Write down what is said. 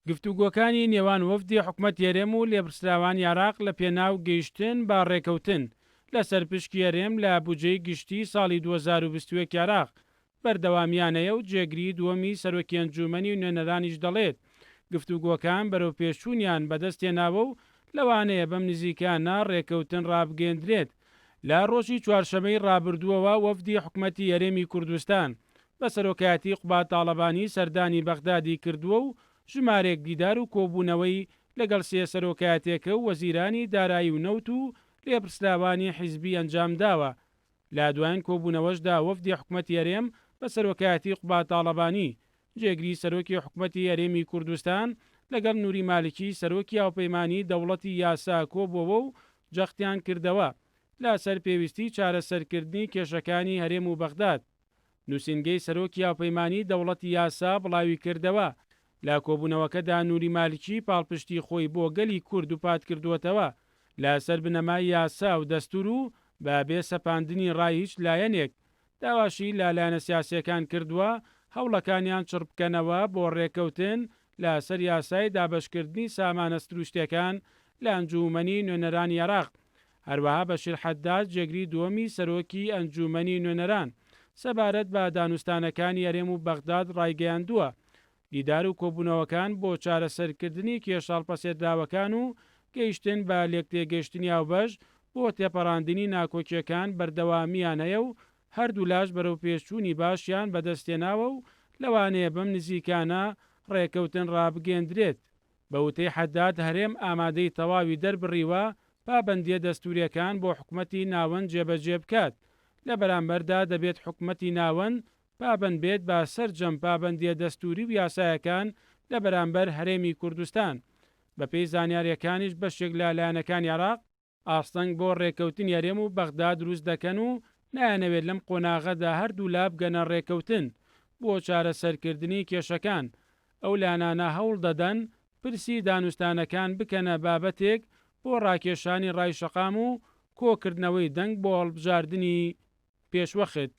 گفتوگۆکانی نێوان وەفدی حکومەت هێرێم و لێپرسراوان عێراق لە پێناو گەیشتن با ڕێکەوتن لەسەر پشکی هەرێم لە بودجەی گشتی ساڵی 2021 عێراق بەردەوامیانەیە و جێگری دووەمی سەرۆکی ئەنجومەنی نوێنەرانیش دەڵێت گفتوگۆکان بەرەو پێشچوونیان بەدەستێناوە و لەوانەیە بەم نزیکانە ڕێکەوتن ڕابگەندرێت. لە ڕۆژی چوارشەمەی ڕابردووەوە وەفدی حکومەتی هەرێمی کوردستان بە سەرۆکایەتی قوبات تاڵەبانی سەردانی بەغدادی کردووە و ژمارێک دیدار و کۆبوونەوەی لەگەڵ سێ سەرۆکایەتێکە و وەزیرانی دارایی و نەوت و لێپرسراوانی حیزبی ئەنجام داوە. لا دوایین کۆبوونەوەشدا وەفدی حکومەتی هەرێم بە سەرۆکایەتی قوبات تاڵەبانی جێگری سەرۆکی حکومەتی هەرێمی کوردستان لەگەڵ نووری مالکی سەرۆکی هاوپەیمانی دەوڵەتی یاسا کۆبووەوە و جەختیان کردەوە لەسەر پێویستی چارەسەرکردنی کێشەکانی هەرێم و بەغداد. نووسینگەی سەرۆکی هاوپەیمانی دەوڵەتی یاسا بڵاوی کردەوە لە کۆبوونەوەکەدا نووری مالکی پاڵپشتی خۆی بۆ گەلی کورد و پات کردووەتەوە لەسەر بنەمای یاسا و دەستور و بەبێ سەپاندنی ڕای هیچ لایەنێک داواشی لالایەنە سیاسیەکان کردووە هەوڵەکانیان چڕ بکەنەوە بۆ ڕێکەوتن لەسەر یاسای دابەشکردنی سامانە سروشتەکان لە ئەنجومەنی نوێنەرانی عێراق. هەروەها بەشیر حەداد جێگری دووەمی سەرۆکی ئەنجومەنی نوێنەران سەبارەت بە دانوستانەکانی هەرێم و بەغداد ڕایگەیاندووە دیدار و کۆبوونەوەکان بۆ چارەسەرکردنی کێشاڵپەسێدراوەکان و گەیشتن بە لێکتێگەشتنی هاوبەش بۆ تێپەڕاندنی ناکۆکیەکان بەردەوامیان هەیە و هەردوو لاش بەرەو پێشچوونی باشیان بەدەستێناوە و لەوانەیە بەم نزیکانە ڕێکەوتن ڕابگەندرێت. بە وتەی حەداد هەرێم ئامادەی تەواوی دەربڕیوە پابەندیە دەستوریەکان بۆ حکومەتی ناوەند جێبەجێ بکات لە بەرامبەردا دەبێت حکومەتی ناوەند پابەند بێت بە سەرجەم پابەندیە دەستوری و یاسایەکان لە بەرامبەر هەرێمی کوردستان. بەپێی زانیاریەکانیش بەشێک لە لایەنەکانی عێراق ئاستەنگ بۆ ڕێکەوتنی هەرێم و بەغداد دروست دەکەن و نایانەوێت لەم قۆناغەدا هەردوو لا بگەنە ڕێکەوتن بۆ چارەسەرکردنی کێشەکان. ئەو لانانە هەوڵ دەدەن پرسی دانوستانەکان بکەنە بابەتێک بۆ ڕاکێشانی ڕای شەقام و کۆکردنەوەی دەنگ بۆ هەڵبژاردننی پێشوەخت.